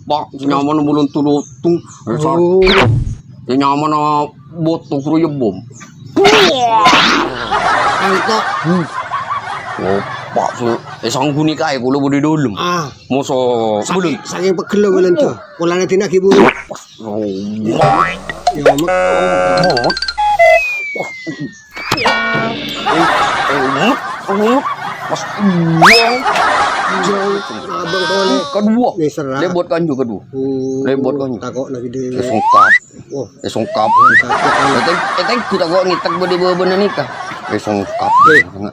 Pak, nyaman bulun tulutung. Nyaman botok ruye bom. Itu. Oh, Pak, sanggup nikah ya kula bodi dolem. Moso bulun. Saking pegel lho bulan tuh. Kulane dinagi buru. Oh. Ya mek. Mas uang Abang tole kedua nih serah lebot kanju kedua lebot kanju takok lagi di sungkap sungkap eteng kita kok ngitek bodi bener nikah sungkap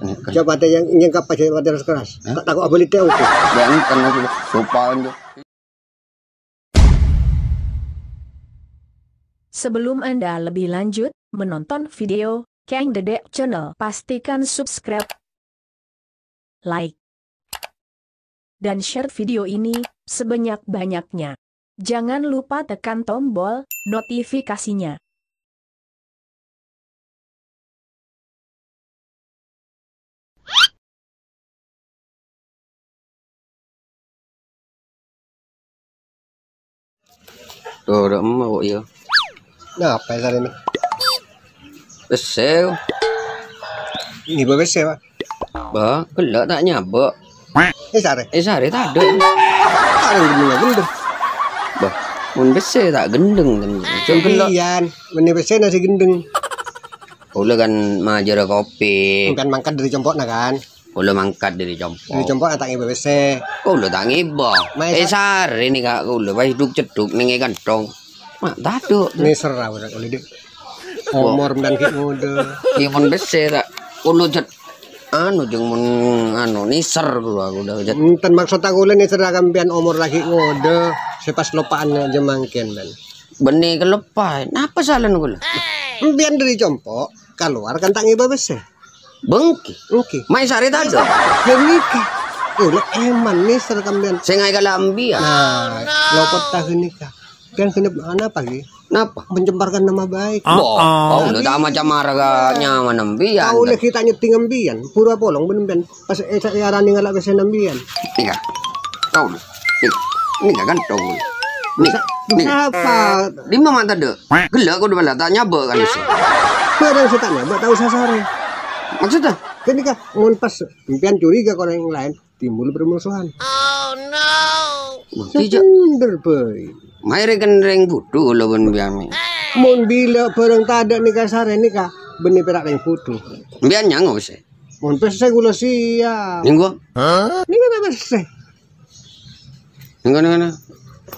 nikah coba ada yang nyengkap aja pada keras tak takok beli teh oke banten lupa kanju. Sebelum Anda lebih lanjut menonton video Kang Dedek Channel, pastikan subscribe, like, dan share video ini sebanyak-banyaknya. Jangan lupa tekan tombol notifikasinya. Tuh udah mau iya. Nah apa ya ini Besel. Ini bebes ya pak Bah, gelak tak nyabak. sare Sare tak ada. ada gendeng Bah, mun besel tak gendeng kan. Cuma gelak. iyan ini bebes nasi gendeng Kula kan majar kopi. bukan mangkat dari compok nah kan Kula mangkat dari dari compok. compok atang bebes Kula tak ngiba. Sare ni kak kula pas duk ceduk ning kantong. Mak taduk. ini serah udah kalau di omor dan kayak ngode Ki mun besel tak. Kula cet anu jeung mun anu niser kula udah cet. enten maksud aku ini serah kampian omor lagi ngode sepas lopaan aja mangken ben Benih kelepah. Napa salah kula? kampian dari compok keluar kan tak bebes Bengki. oke Mai sare tak ada. nikah udah eman nih serah kampian Sing ai kalambi ya. nah lopot tahun nikah kan kena apa lagi Napa? mencemparkan nama baik Oh, lu tak macam marga nyaman nembian. kau lagi kita nyeting ambian pura polong bener pas saya arani ngalak besen ambian Nika. Kau lu. Nika kan tau. Nika. apa Di mana tadi? Gelak kau udah tak nyabak kan sih. barang setannya buat tahu sasare Maksudnya? ketika ngon pas impian curiga ke orang yang lain timbul bermusuhan Tidak. bener boy Mai reng budu lo ben biami. mun bila barang tak ada nikah sare nikah benih perak yang putu Bian nyang wis. mun pes saya gula siap Minggu. ini kan apa sih Minggu.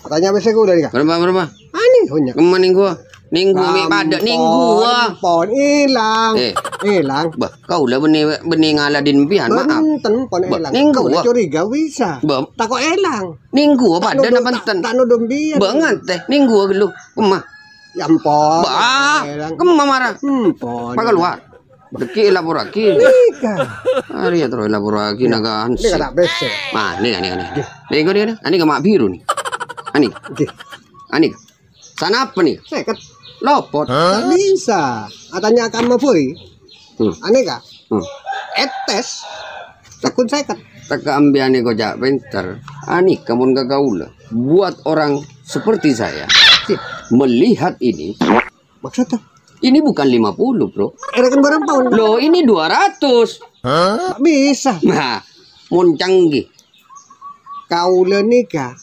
tanya pes saya gula nikah Berapa? ani punya Kemana minggu? Minggu mi pada minggu. pon hilang hilang Bah, kau lah benih ngaladin bian maaf. benten pon hilang Minggu. kau curiga bisa Bam. takut hilang Minggu pada na panten. tak nodom biar Banget teh. Minggu gelu. Kemah. ya empon Bah, hilang kemah marah. pon Pakai luar. Deki lapor lagi. nikah Hari ya terus lapor lagi naga ini hansi. kata bese Mah, nih. Nih gue nih. Ani kemak biru nih. Ani. Sana apa nih? seket Lopot. tak bisa atanya akan mapui aneh kah etes takut seket Teka ambiane kojak pinter. Ani kamu gagaula. Buat orang seperti saya melihat ini. maksudnya Ini bukan 50, bro. era kan barang tahun Loh, ini 200. tak bisa Nah, mun canggih. kau nikah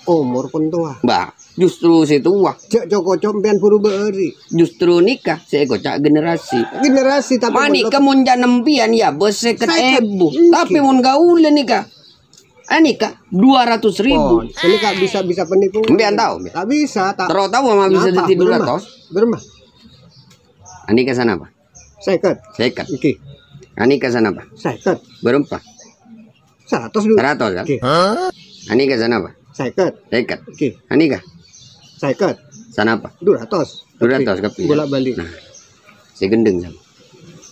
umur pun tua Mbak, justru si tua. cek joko compian buru beri Justru nikah saya kocak generasi. generasi tapi Mani kamu jangan nembian ya bos 50.000. Tapi mun gaul nikah. Nikah 200.000. ini kak bisa penipu Mbian tahu. tak bisa tak Terus tahu mah bisa Apa? ditidur Beremah. atas. bermah Ani ke sana apa? seket Sekat. oke Ani ke sana apa? seket Berempat. 100 dulu 100 kan? oke Ani ke sana apa? seket Sekat. oke Ani kah? seket Sana apa? 200 200 kepi. bolak balik Nah. Si gendeng sama.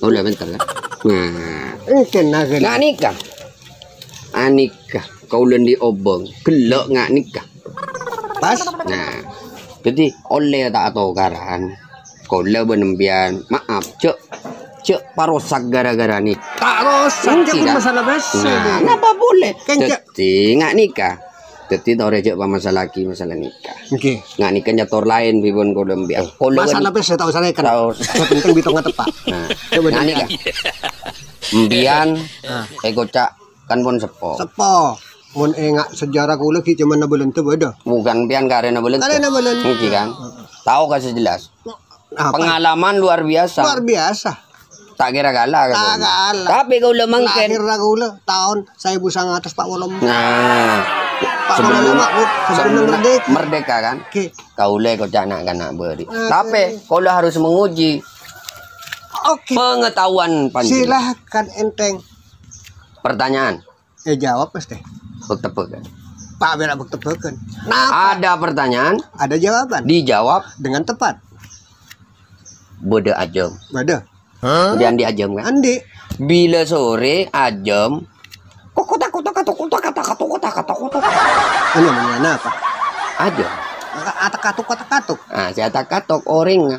Oh, udah bentar kan? Nah. mungkin naga Nggak nikah. Anikah kau lendi obong. Gelok nggak nikah. pas Nah. Jadi oleh tak tahu karan. Kau le benembian. Maaf, cek parosak gara-gara nih. tak rosak Tidak. cek masalah besi Nah, kenapa boleh? Kan, Cak. Jadi nggak nikah. Dadi tau rejek pa masalah nikah. Oke. Nggak nikah nyator lain bibon ko lembiang. Kalau Masalah pes tahu saya kan. Tahu. Saya penting bitong tepat. Nah, Coba nah nikah. Mbian cak kan pun sepo. Sepo. Mun engak sejarah kula ki cuman na bulan tu beda. Bukan pian karena belen. Karena bulan. Mungkin kan. Tahu kasih jelas. Apa? Pengalaman luar biasa. Luar biasa. Tak kira kalah kan. Tak kalah. Tapi kau lemang kan. Lahir ra kula tahun 1900 Pak Wolom. Nah, Pak Wolom sebelum merdeka. Merdeka kan. Oke. Kau le kau nak beri. Tapi kau harus menguji Oke. pengetahuan panjang. Silahkan enteng. Pertanyaan. Jawab pasti. Tepuk kan. Pak Bera tebakan. Nah, Ada pertanyaan, ada jawaban dijawab dengan tepat. beda ajam. Bada. Kemudian di ajam kan. Andi. Bila sore ajam. Kota. Ini namanya apa? Ajam. Katuk. Ah, saya tak katok oring.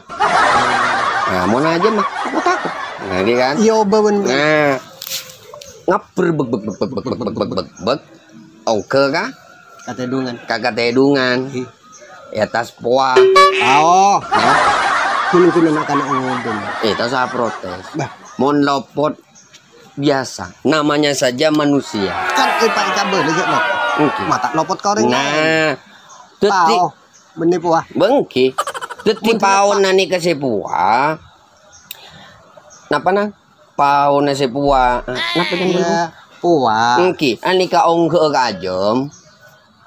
Nah, mau aja mah takut. Nah, gitu kan. Iya bawen. Nah, ngaper beg. Ongke kah? Katedungan. Kakak tedungan. Atas poa. Oh. Kuno anak ngomong. Itu saya protes. Bah, Mon lopot biasa. Namanya saja manusia. kan ipa kabel aja lopot. Mungkin. Mata lopot kau orang. Nah, detik Pao. Menipu ah. bengki. Detik paon nani ke sepua. Napa nang? Paon na sepua. Napa kan Iya. Puah. Mungkin. Ani ka ong ke kajom.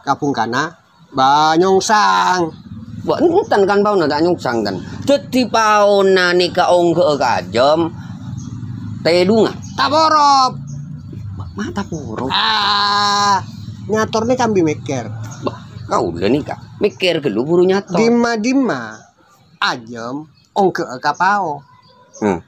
Kapung kana. Banyong sang. Buat entan kan paon na tanyong sang kan. Detik paon nani ka ong ke kajom. Tedunga. Taborop. Mata puro. Nyator nih kambi mikir. Kau udah nih kak. Mikir ke lu buru nyato. Dima ajem ong ke kapao. Hmm.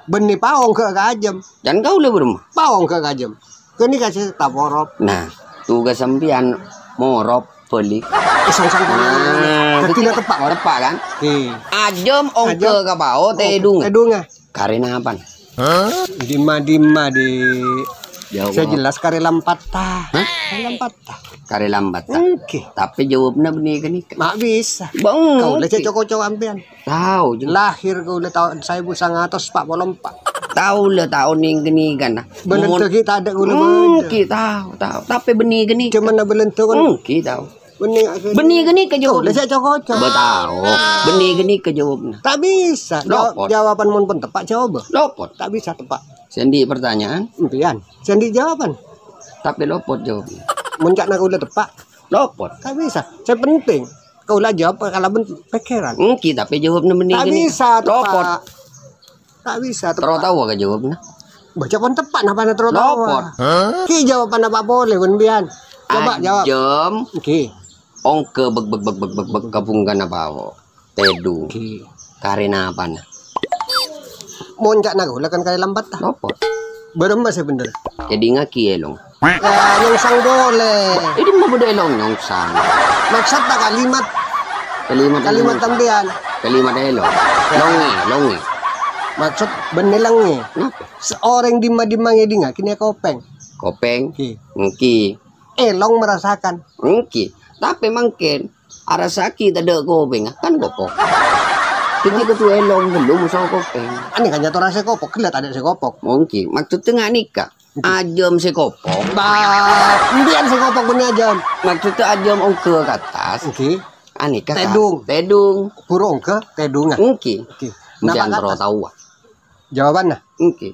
Beni paong ke ajem. Dan kau udah berumah. Paong ke ajem. Kini kasih taborop. Nah, tugas sempian morop beli. Isang-sang Nah, tidak tepat. Tepat kan? Ajem Ajem. ongke kapao tedung. Tedunga. Karena apa? Dima di. Saya jelas kare lampata. Kare lampata. Kare lambat. Oke. Tapi jawabnya benih kan nih. Mak bisa. Bang. Kau udah cocok-cocok ampian. Tahu je. Lahir kau udah tahun 1900 Pak Wolompak. Tahu lah tahun yang gini kan. Belentu kita ada gula Mungkin tahu. Tapi benih gini. Cuman na belentu kan. Mungkin tahu. Benih Benih gini ke Kau udah jawab. cocok-cocok. Tahu. Benih gini ke jawabnya. Tak bisa. Lopot. Jawaban mun pun tepat jawab. Lopot. Tak bisa tepat. Sendi pertanyaan. Impian. Sendi jawaban. Tapi lopot jawabnya. Muncak nak udah tepat. Lopot. Tak bisa. Saya penting. Kau lah jawab kalau pikiran. Mungkin tapi jawabnya benih Tak gini. bisa Lopot. tepat. Tak bisa Terus tepat. tahu gak jawabnya? Baca pun tepat apa nak terus tahu. Lopot. Ki jawaban apa boleh Bian. Coba jawab. Ajem Ki. ongke beg kapungkan apa wo. Tedu. Ki. Karena apa nah? Muncak nak ulah kan kali lambat tah. Lopot. Beremba sih bener. Jadi ngaki elong. Yang sang boleh. Ini mau beda elong nyongsang. Maksud tak kalimat Kalimat tambian. Kalimat elong. Longe. Maksud benelangi. Kenapa? Seorang dima-dimangi dinga kini kopeng. Kopeng. Ki. Ngki. Elong merasakan. Ngki. Tapi mungkin ada sakit ada kopeng kan kopok. Ketika tu elong belum usah kopeng. Ani kan jatuh rasa kopok. Lihat ada si kopok. Mungkin maksud tengah nikah. Ajem si kopok. Biar si kopok bener aja. Maksudnya ajem ongke ke atas. Oke. Anika Tedung. Kurung ke tedunga. Ngki. Oke. Jangan Napa terlalu kata? tahu. Jawabannya. Ngki.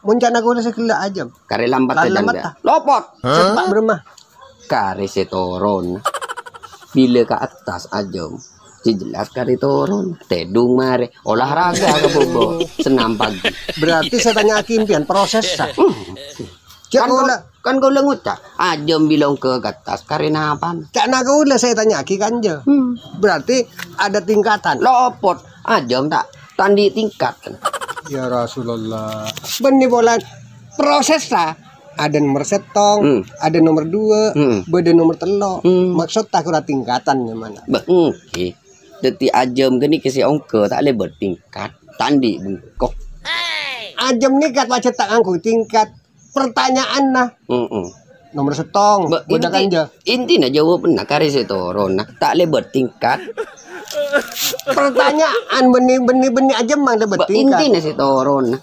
Muncak nak ulah sekila aja. Kare lambat Kare dan lambat dia. tak? Lopot. Cepat beremah. Kare setoron. Bila ke atas ajem. Jelas kare toron. Tedung mare. Olahraga ke bobo. Senam pagi. Berarti saya tanya Aki impian proses sah. Cak ulah. Kan kau lengucak. Ajem bilang ke atas. Karena apa? Cak nak ulah saya tanya Aki kanja. Berarti ada tingkatan. Lopot. Ajem tak. Tandi tingkat. Ya Rasulullah. Benih bola proses lah. Ada nomor setong, ada nomor 2, beda nomor telok. Maksud tak kurang tingkatannya mana? Bengki. Deti ajem gini kesi ongke tak boleh bertingkat. Tandi bengkok. Ajem nih kat wajah tak angku tingkat. Pertanyaan nah. nomor setong. Udah kanja. Intinya jawab benar kari setoron. Nah, tak lebar tingkat. Pertanyaan benih aja mang ada bertingkat. Intinya setoron.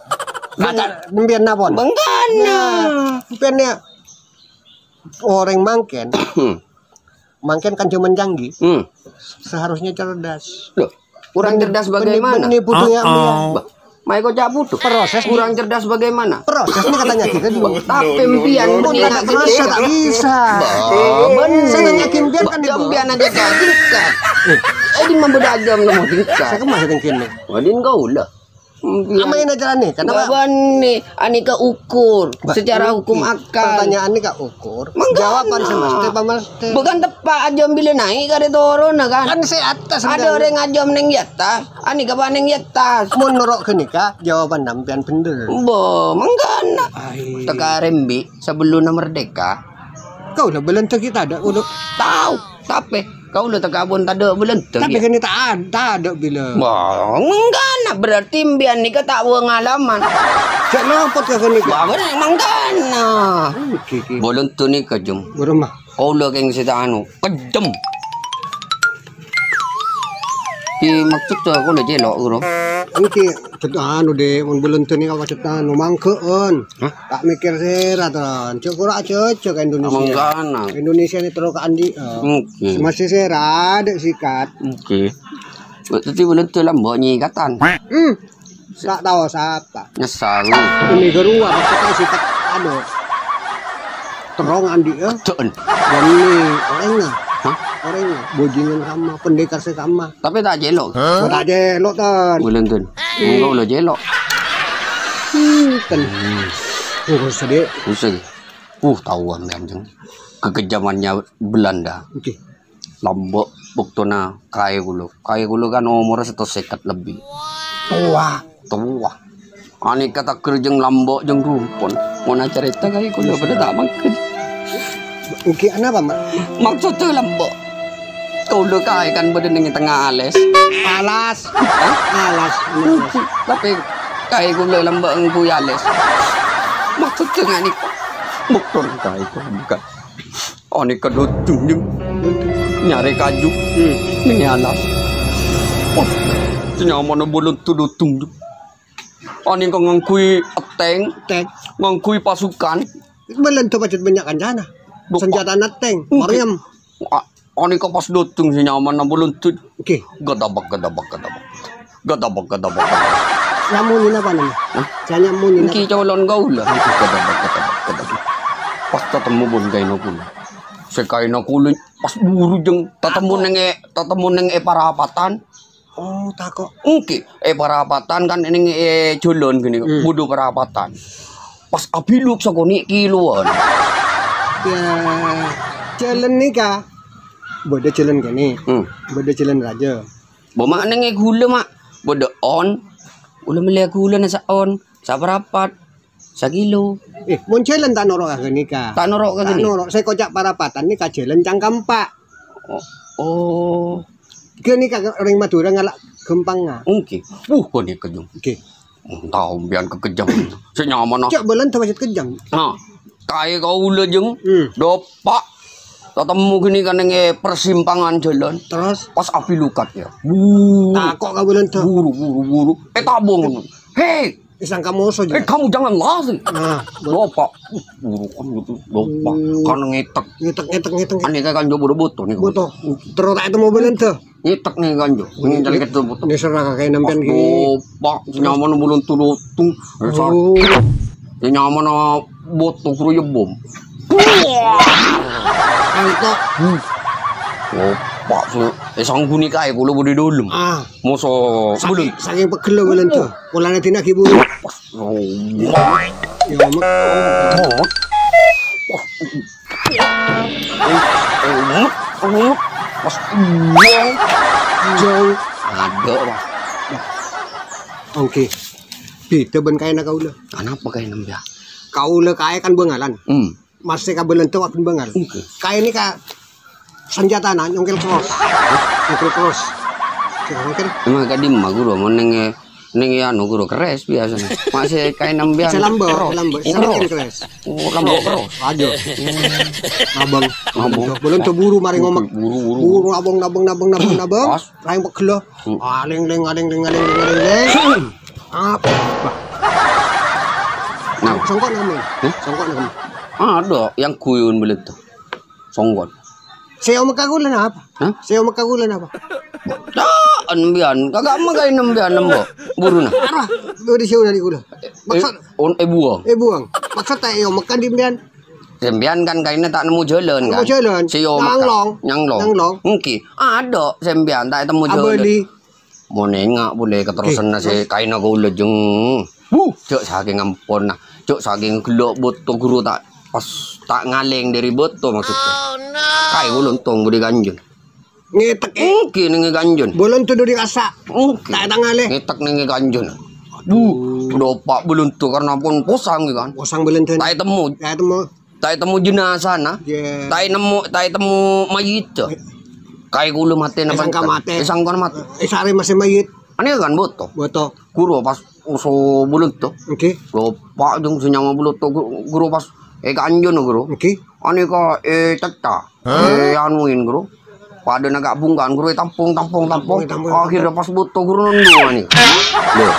Kata biar napon. Bengkana. Biarnya orang mangken. Mangken kan cuma canggih. Seharusnya cerdas. Loh, kurang cerdas bagaimana? Benih putunya Mai kok jak butuh. Proses kurang cerdas bagaimana? Proses ini katanya kita dulu. Tapi impian Pun tak proses tak bisa. Bener. Saya nanya kimpian kan di Impian aja kau tingkat. Di membeda jam nomor tingkat. saya kemas tingkin nih. Wadin kau lah. Amain aja nih. Kenapa? Bani, ani ka ukur secara hukum akal. Pertanyaan ini kak ukur. Mengkana. Jawaban semester pamaster. Bukan tepat ajam bila naik kare turun kan. Kan saya atas. Ada orang ajam neng yatas, ani ka neng yatas. Mau norok ke nikah, jawaban nampian bener. Bo, mengkana. Teka rembi sebelum merdeka. Kau lah belentek kita ada udah. Tahu, tapi kau udah tekabun tada belentek. Tapi kan ini tak ada bila. Bang, mengkana berarti mbian ni tak pengalaman. Cak lopot ke nikah. Bang, mengkana. Kiki. Bolon tu ni kejum. Berumah. Kau lah keng sita anu, kedem. Maksud tu aku lah jelok guru. Ini cetaan deh, mun belum tuh nih kau cetaan, mangkeun. Tak mikir seratan, cukup cocok Indonesia. Mengkana. Indonesia ini terus ke Andi. Oke. Masih serat sikat. Oke. Berarti belum tu lambok nyikatan. Tak tahu siapa. Nyesal. Ini gerua maksudnya sikat aduh. Terong Andi ya. Tuan. Dan ini orangnya. Orangnya bojingan sama pendekar sama. Tapi tak jelok. Tak jelok tan. Bulan tu. Engkau lo jelok. Ten. Sedih. Usah. Tahuan memang. Kekejamannya Belanda. Oke. Lombok buktona kaya gulu kan umur 150 lebih. Tua. Ani kata kerjeng Lombok jeng rumpon. Mau nak cerita kaya gulu pada tak makan. Oke, apa mak? Maksud tu Lombok. Kau lu kaya kan pada dengan tengah alas. Alas. Tapi kaya gulu Lombok engkau alas. Maksud tu ngani bukton kaya kau bukan. Ani kedutung jeng. Nyari kayu ini alas. Senyaman bolon tudutung. Ani kau ngangkui ateng, ngangkui pasukan. Belum tu macam banyak kancana. Senjata nateng, Mariam. Ani kau pas dutung senyaman bolon tu. Oke. Gadabak. Nyamunin apa nih? Saya nyamunin. Ki calon kau lah. Gadabak. Pas ketemu bon kain aku. Sekain aku pas buru jeng tatemu neng parapatan. Oh, takut. Oke, parapatan kan neng julon gini, budu parapatan. Pas abiluk sakoni kiluan. Ya, jalan nih kak. Bodoh jalan gini. Bodoh jalan raja. Bawa neng gula mak. Bodoh on. Ulah melihat gula nasa on. Saparapat. Sakilo. Mun jalan tak norok kah gini kak? Tak norok kah gini? Norok. Saya kocak parapatan nih kak jalan cangkam pak. Oh. Gini kak orang Madura ngalak gempang nggak? Oke. Kau ni kejam. Oke. Tahu biar kekejam. Senyaman. Cak bulan tu macam kejam. Kayak kau ulah jeng. Dopak. Ketemu gini kan neng persimpangan jalan. Terus? Pas api lukat ya. Takut kau bulan tu. Buru. Tabung. Hei. Isang kamu so juga. Kamu jangan lari. Dopak. Buru kan gitu. Dopak. Kan ngetek. Ngetek. Ani kan jo buru-butuh nih. Butuh. Terus tak itu mau bulan tu. Ngetek nih kan jo. Ini jadi kita butuh. Ini serah kayak nampian gini. Dopak. Senyaman belum turutung. Senyaman botol kru bom. Itu. Pak, sanggup ni kaya kalau boleh dalam. Masa sebelum. Saking pegel bulan tu. Pulang nanti nak ibu. Pas jauh. Ada lah. Oke. Kita ben kaya nak kau lah. Kenapa kaya nambah? Kau lah kaya kan bengalan. Masih kau bulan tu apa bengal. Kaya ni kak. Senjata nak nyongkel cross. Nyongkel cross. Emang kadim maguro mau neng Ning anu guru keres biasanya. Masih kain nembian. Selambo, semakin keras. Oh, lambo keros. Aja. Abang. Belum buru mari ngomong. Buru abang. Pas. Raing pegelo. Aling. Apa? Nah, Songkok namun. Songkok namun. ada yang kuyun belit tuh. Songgon. Seo makagulan apa? Hah? Seo makagulan apa? Nembian, kagak magain nembian lembo. Buru na. Arah, do di seo dari gula. Maksud Buang. buang. Maksud tak yo makan di mbian. Sembian kan kainnya tak nemu jalan kan. Nemu jalan. Siyo Nyanglong. Engki, ada sembian tak temu jalan. Abeli. Mau nengak boleh keterusan nasi kain aku udah jeng. Cok saking ngampun nah. Cok saking gelok boto guru tak pas tak ngaleng dari boto maksudnya. Kai ulun tong budi ganjun. Ngetek Engki nengi ganjun. bolon tu di rasa. Engki. Tak tangale. Ngetak nengi ganjun. Aduh, dopak belum tuh karena pun posang kan. Posang bolon tu. Tak temu. Tak temu jenazah nah. Yeah. Tak temu mayit. Kai gulu mati na Sangka mati. Sangka mati. Sare masih mayit. Ani kan boto. Boto. Guru pas uso bulut tuh. Oke. Dopak jeng senyama bulut tuh guru pas kanjun guru. Oke. Ani ka caca. Anuin guru. Pada nagak bungkan guru tampung. Akhirnya pas butuh guru nundu ani. Loh.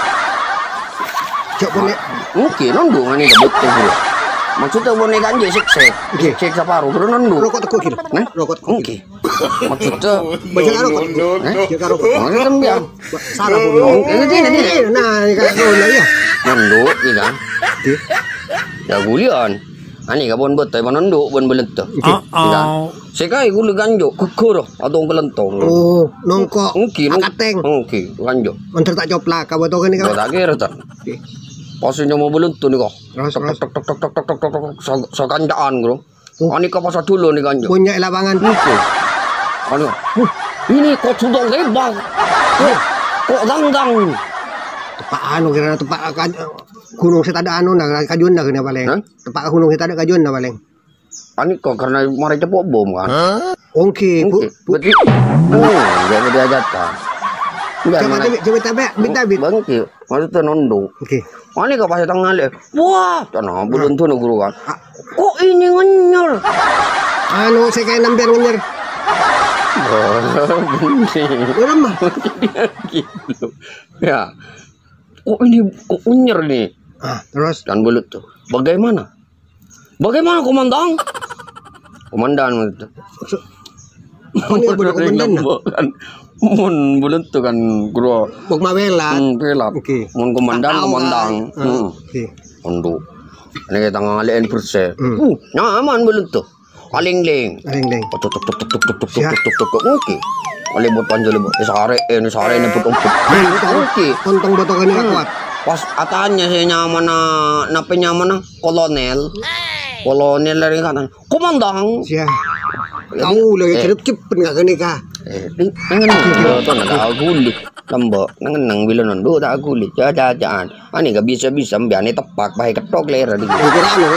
Cok boleh. Mungkin nundu ani butuh guru. Maksudnya boleh kan dia sek separuh guru nundu. Rokok tekuk kira. Nah, Rokok tekuk. oke. Maksudnya Baca rokok. Jaga rokok. maksudnya tembian. Sarap bolong. Nah, ini kan boleh ya. Nundu kan. Oke. Ya gulian. Ani ka bon botoy manundu bon belento. Kan. Sekai gulu ganjo kukur atau belentong. Oh, nongko. Akateng. Oke, ganjo. Mantar tak coplak ka boto kan Kau ka. tak kira tak. Oke. Pasnya mau belento nih kok. Terus. So kandaan bro. Ani ka pasal dulu nih ganjo. Punya lapangan. Oke. Ani. Ini kok sudah lebar. Kok ganggang. Tepak anu kira tepak gunung kita ada anu nah kajuan dah kena paling. Tepak gunung kita ada kajuan dah paling. Ani kok karena mari cepok bom kan. Oke. Betul. Jangan diajarkan. Coba tabek, minta bit. Bangki, maksudnya nundu. Oke. Ani ka pasal tangale. Wah, tanah belum tuh guru kan. Kok ini ngenyol? Anu saya kayak nampian ngenyer. Udah mah. Gitu. Ya. Kok ini kok unyer nih? Terus Dan belut tuh. Bagaimana komandan? Komandan itu. ini boleh komandan. Kan. Mun belut tuh kan guru. Bok mawelat. Pelap. Oke. Mun komandan. Oke. Untuk. Ini kita ngaliin perse. Nyaman belut tuh. Aling-ling. Tuk. Oke. Oleh buat panjang buat sare ini putong. Oke. Kontong botokan ini kuat. Pas atanya saya nyaman kolonel dari kanan. Komandan. Siya. Kamu lagi cepet nggak kene ka? Nangenang ada aguli. Lambo nangenang bila nando tak aguli. Jajaan. Ani gak bisa mbiane tepak bae ketok lera di. Kira anu,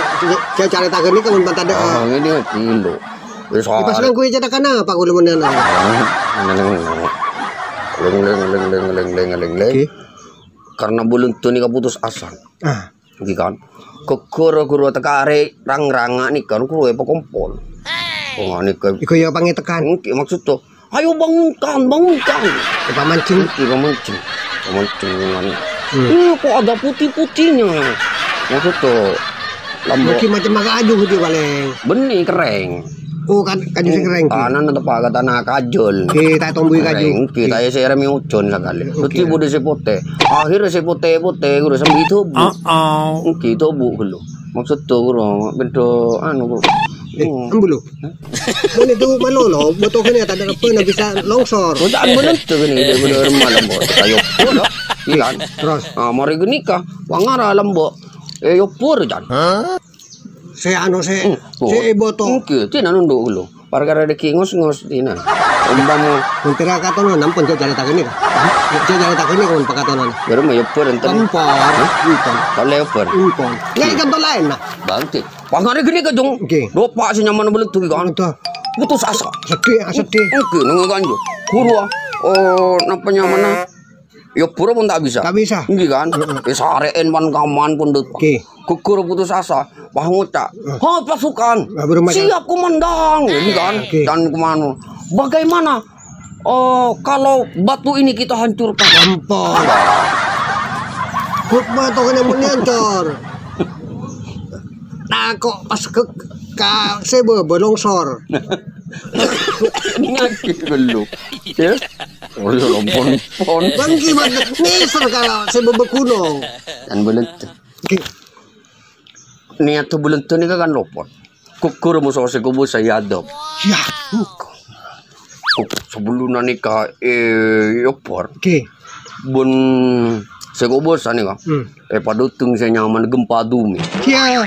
saya cari tak kene kamu bantah deh. Ini kilo. Pas nang kuwi cedak kana Pak kulo menana. Leng. Karena belum tuh nih putus asa. Gitu kan. Kekuru tekare rang-ranga nih kan kuru apa kompol. Oh nih ke. Iko ya pangetekan. Maksud tuh, ayo bangunkan. Pak mancing. Mancing ngene. Ini kok ada putih-putihnya. Maksud tuh, lambo. Macam aju dia paling. Benih kering. Oh kan kaju sing kering. Tanah na tepak tanah kajol. Kita tombui kaju. Kita saya remi ucon sekali. Putih bude sepote. Akhirnya sepote guru sambil itu bu. Kita bu gulu. Maksud tuh guru bentuk anu guru. Ambulu. Mana itu malolo, betul kan ya tak ada apa nak bisa longsor. Tak benar tuh gini dia benar malam bo. Kayo pura. Iya. Terus. Mari gini kah? Wangara lambo. Yo pura jan. Saya boto. Oke, tina nunduk dulu. Perkara de ngos tina. Umpama mentira katono nampun jalan tak ini. Jalan tak ini kon pakatono. Baru mah yopor enten. Tempor. Bukan. Tole yopor. Bukan. Ngai kan lain nah. Bangti. Pangare gini ka jong. Dopak si nyaman belut tuh kan. Putus asa. Sedih. Oke, nang ganjo. Kurua. Oh, napanya mana? Ya pura pun tak bisa. Tak bisa. Nggih kan? Sareen pan kaman pun det. Oke. Gugur putus asa, bah ngucap. Ha pasukan. Bermacam. Siap komandan, ini kan. Oke. Dan kemana? Bagaimana? Kalau batu ini kita hancurkan. Gampang. Kut batu kena menyancor. Nah kok pas ke sebe belongsor. Ngakit gelo. Ya. Oh, ya lompon-pon. Bangki banget ngeser kalau sebe bekunung. Dan belent. Niat tu belent ni kan lopon. Kukur mo sa kubo sa yadop. Ya. Sebelum nikah yopor. Oke. Bun segubo sa ni ka. Padutung sa nyaman gempa dumi. Ya.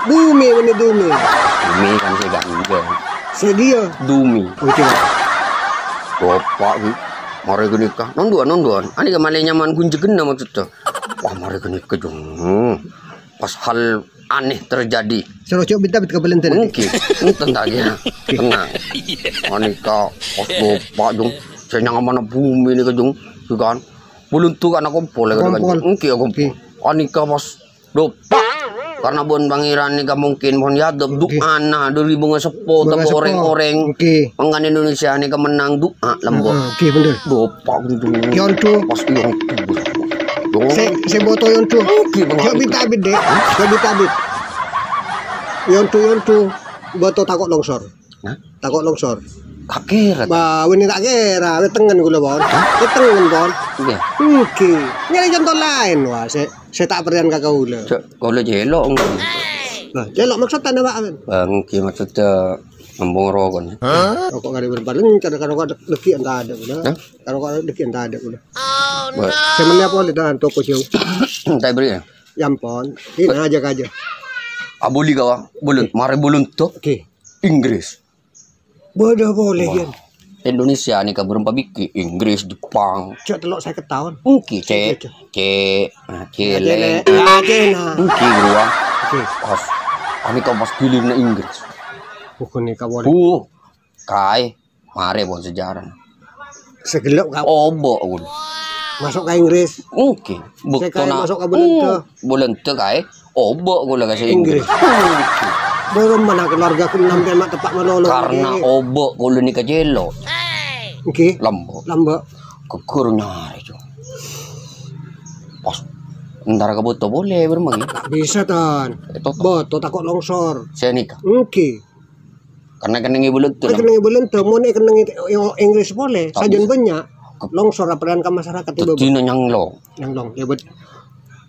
Bumi ini dumi. Dumi kan saya gangga. Sedia. Dumi. Oke. Bapak ni. Mari nikah. Nonduan. Ani ka malay nyaman kunjegen na maksudnya. Wah mari nikah jong. Pas hal aneh terjadi. Suruh coba bit ke belenten. Mungkin. Tenang ya. Tenang. Anika pas bapak jong. Saya nyangan mana bumi ni ka jong. Kan. Buluntu kan aku pole kan. Mungkin aku. Anika pas bapak. Karena bon pangeran ni ka mungkin mon yadop duana dari bunga sepo tapi orang-orang pengan Indonesia ni ka menang doa lembok. Oke bener. Bapak gitu. Yontu. Pas yang Saya boto yontu. Coba bit dek. Coba bit. Yontu. Boto takut longsor. Takut longsor. Kakirat. Bah, ini tak kira, tengen gula bon. Tengen bon. Iya. Oke. Nyari contoh lain wah. Saya tak perhatian kakak gula. Kalau jelok. Nah, jelok maksudnya apa kan? Bang, maksudnya ngembong rokok. Rokok nggak berpaling, kadang-kadang deki entah ada gula. Kadang-kadang deki entah ada gula. Saya melihat boleh dan toko siu. Tak beri ya. Yampon, ini aja. Abuli kawa, bulun, mari bulun tuh. Oke. Inggris. Bodoh boleh kan. Indonesia ni ka berempat biki Inggris Jepang. Cek telok saya ketahuan. Mungkin cele. Mungkin gua. Oke. Pas ani ka pas pilih na Inggris. Bukan nih kau boleh. Kai mare bon sejarah. Segelap kau. Obok gua. Masuk ke Inggris. Mungkin. Saya masuk ke Belanda. Belanda kai. Obok gua kasi Inggris. Belum mana keluarga ku 6 temak tepak menolong. Karena obok kulo ni kajelo. Oke. Lambo. Kukur nyari jo. Pas ntar ka boto boleh bermain. Tak bisa tan. Boto takut longsor. Saya nikah. Oke. Karena kenangi bulan tu. Kenangi bulan tu. Mau kenangi Inggris boleh. Sajen banyak. Longsor apaan ke masyarakat itu. Tina nyanglong. Ya bet.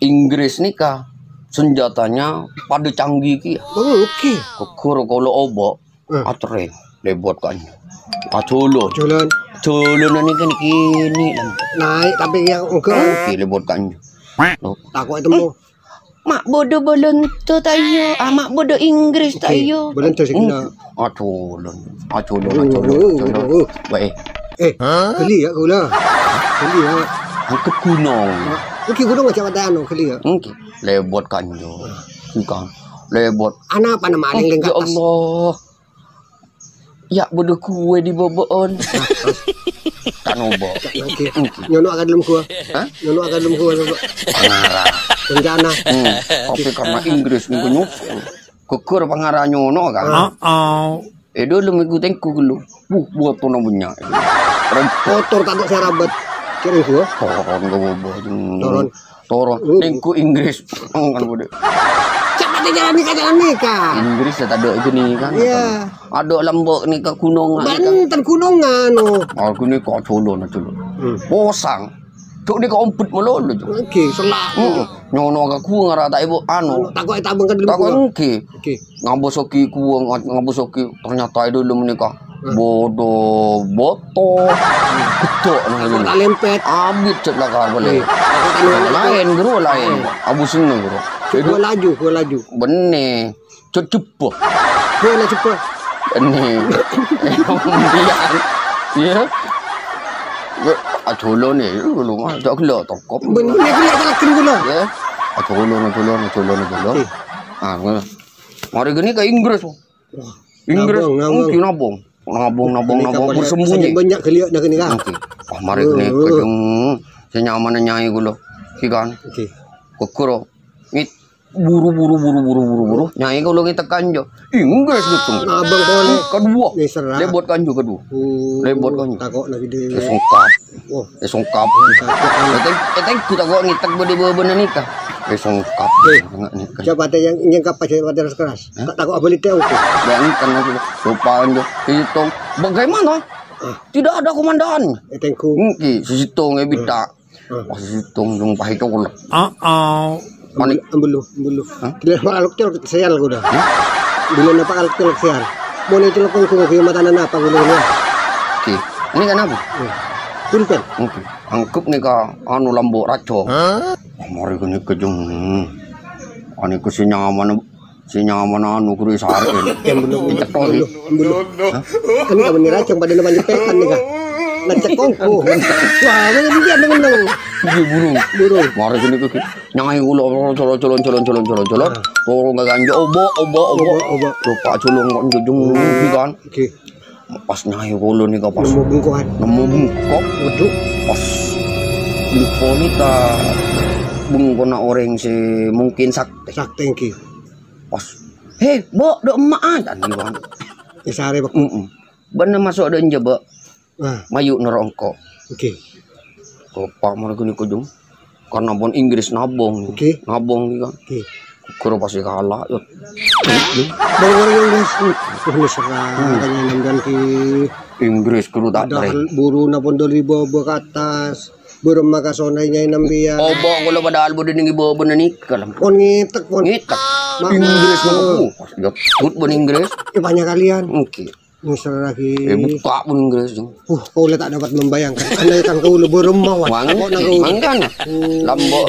Inggris nikah. Senjatanya pada canggih ki. Oke. Kukur kalau obok atre lebot kan. Aculun. Culun kan kini lah. Naik tapi yang enggak. Oke lebot kan. Takut itu mau. Mak bodoh belento tayo. Mak bodoh Inggris tayo. Belento sih kena. Aculun. Baik. Keli ya kau lah. Keli ya. Angkat gunung. Oke gunung macam ada anu keli ya. Oke. Lebot kanjo. Bukan. Lebot. Anak apa nama aling Ya Allah. Ya bodoh kue di boboon. Kan obok. Oke. Nyono akan dalam kuah. Nyono akan dalam kuah. Pengarah. Rencana. Tapi karena Inggris minggu nyusul. Kukur pengarah nyono kan. Dulu mengikutin ku dulu. Buat tu namanya. Kotor tak ada sarabat. Kira gua. Toron gak boboh. Toron. Lingku Inggris. Kan bodoh. Cepat jalan nikah. Inggris ya tak ada itu nih kan. Iya. Ada lambok nikah kunongan. Banten kunongan. Aku ni kau culun. Posang. Cuk ni kau umput melulu. Oke, selak. Nyono ka ku ngara tak ibu anu. Takut itu abang kan dulu. Takut oke. Oke. Ngabosoki ku ngabosoki ternyata itu dulu menikah. Bodoh botol. Betul nang ini. Tak lempet. Abit cek lah kau boleh. Lain guru lain. Abu sini guru. Gua laju. Benih. Cepat. Gua nak cepat. Benih. Kemudian. Ya. Aculun ni dulu mah tak kela tokop. Benih gula tak gula. Ya. Aculun. Mari gini ke Inggris. Inggris mungkin nabung bersembunyi. Banyak keliak dah kini kan. Mari ni kejung senyaman nyai gulo. Kikan. Oke. Kokoro. Ngit buru nyai gulo ngit kanjo. Inggris gitu. Abang boleh. Kedua. Ni serah. Lebot kanjo kedua. Lebot kanjo. Takok lagi dia. Songkap. Oh. Songkap. Eteng ku takok ngitek bodi bebeuna nikah. Songkap. Coba ada yang kapal pada keras. Takok apa lite oke. Dan kan aku lupa kanjo. Itu bagaimana? Tidak ada komandan. Etengku. Ngki sisitong ebita. Sisitong yung pahito ko lang. Manik. Ambulu. Kila pakalok celok sial ko dah. Bila na pakalok celok sial. Mo ni celok ko kung mata na apa gulo niya. Oke. Ini kan apa? Pulpen. Oke. Angkup nih ka anu lambo raco. Mari ko ni kejung. Ani ko sinyaman anu kuri sare. Ambulu. Ini ka menira cang pada naman jepetan nih ka. Nacekongku. Wah, mana dia dengan Buru. Mari ko ni ko nyai ulo colon. Tolong gak ganja obo. Lupa culung kok jujung kan. Oke. Pas nyai ulo nih ka pas. Nemu bungkok. Waduh. Pas lupa nih ka bungko na orang si mungkin sakti. Saktengki. Pas. Hei, bo, do emak aja nih bang. Isare bak. Bener masuk ada njeba. Mayu nerongko. Oke. Kopak mana gini kujung. Karena bon Inggris nabong. Oke. Nabong nih kan. Oke. Kuro pasti kalah. Yuk. Baru Inggris. Ini serang. Kanya nanggan ki. Inggris kuro tak Ada tere. buru na pun dari bawah ke atas. Burung makasonay niya nambiya. Obo ko lo padahal bo din ibo bo na nikal. Pon ngitek pon. Ngitak. Inggris na ko. Pas tut bon Inggris. Banyak kalian. Oke. Misal lagi. Buka bon Inggris jeng. Kau tak dapat membayangkan. Anda kan kau lebih remawat. Manggan. Lambo.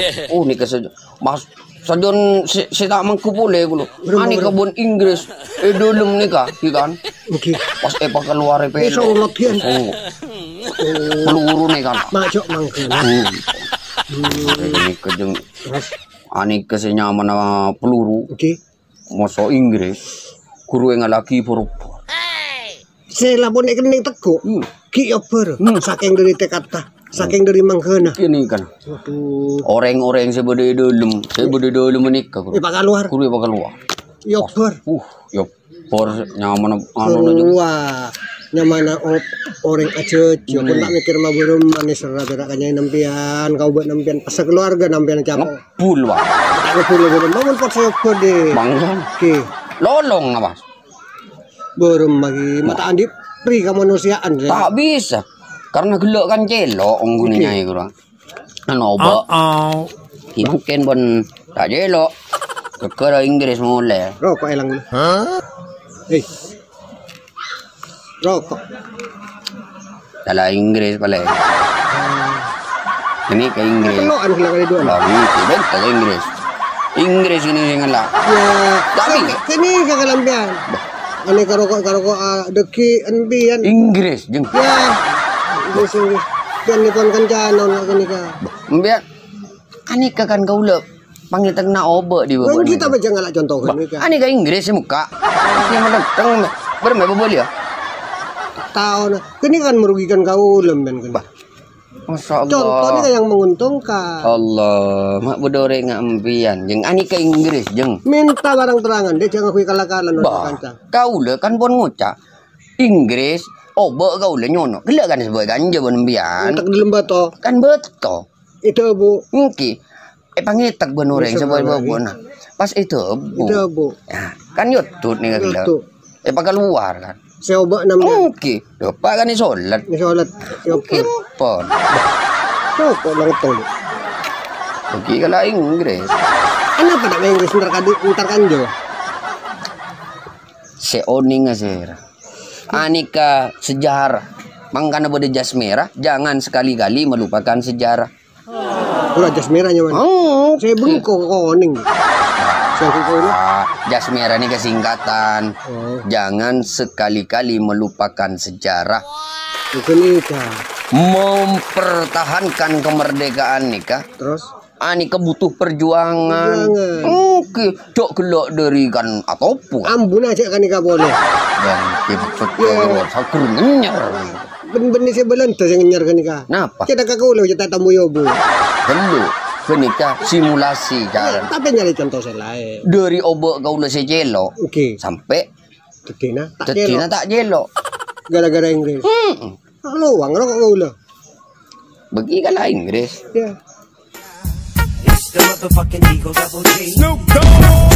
Ni kasi mas sajon si tak mangkupule gulo. Ani kebun Inggris. Dulum ni ka, kan? Oke. Pas keluar pe. Isang latihan. Peluru ni kan. Macok mangkan. Ini kejeng. Ani kasi nyaman na peluru. Oke. Moso Inggris. Kuru yang laki puruk. Saya labon ikan teko. Ki oper. Saking dari tekata. Saking dari manghana. Ini kan. Orang-orang sebede dulum menikah. Ipa keluar. Kuru ipa keluar. Yoper. Yoper nyaman anu Wah. Nyaman orang aja. Pun tak mikir mah belum manis rada kanya nampian. Kau buat nampian pas keluarga nampian capek. Ngepul wah. Ngepul belum. Namun pot saya kode. Bangsan. Oke. Lolong na mas. Belum lagi mata andi pri kemanusiaan ya. Tak bisa. Karena gelok kan celok onggunnya itu orang. Ano ba? Mungkin pun tak celok. Kekera Inggris mulai. Rokok elang dulu. Rokok. Salah Inggris paling. Ini ke Inggris. Keloan sila kali dua. Lagi tidak ke Inggris. Inggris ini yang ngalah. Ya. Kami. Kini kakalampian. Ani karokok deki enbian. Inggris jeng. Ya. Inggris. Dan nipon kancana nak kini ka. Biar ani kan kau lep. Panggil tengna obo di bawah. Kita baca ngalak contoh kan ka. Ani ke Inggris muka. Yang mana teng bermain boleh ya? Tahu nah. Kini kan merugikan kau lemben kan. Masya Allah. Contohnya yang menguntungkan. Allah, mak bodore ngambian. Jeng ani ke Inggris jeng. Minta barang terangan dia jangan kui kalakalan kancang. Kau le kan pon ngucap Inggris. Obo kau le nyono. Gila kan sebagai ganja bon mbian. Tak di lembato. Kan betul. Itu bu. Ngki. Pangitak bon orang sebagai bona. Pas itu bu. Itu bu. Ya, kan YouTube nih gila. Pakai luar kan. Saya obak namanya. Oke, lupa kan ini sholat. Ini sholat. Siapa? Pon. Siapa lang tol. Oke, kalau Inggris. Kenapa tak main Inggris ntar kanjo? Seoning asera. Anika sejarah. Mangkana pada jas merah, jangan sekali-kali melupakan sejarah. Ulah jas merahnya mana? Saya bengkok koning. Jas merah ini kesingkatan. Jangan sekali-kali melupakan sejarah. Mempertahankan kemerdekaan nikah. Terus? Anika butuh perjuangan. Oke, cok gelok dari kan atau pun. Ambun aja kan nikah boleh. Dan maksudnya sakur nyer. Ben-ben sebelum tuh yang nyarkan nikah. Napa? Kita kakulo kita tamu yobu. Dulu kenika simulasi jalan. Tapi nyari contoh selain. Dari obok gaula sejelo Oke. sampai Tetina tetina tak jelo. Gara-gara Inggris. Luang lo kok gaula. Bagi kalah Inggris. Ya. It's the motherfucking Eagle Double G. Snoop Dogg.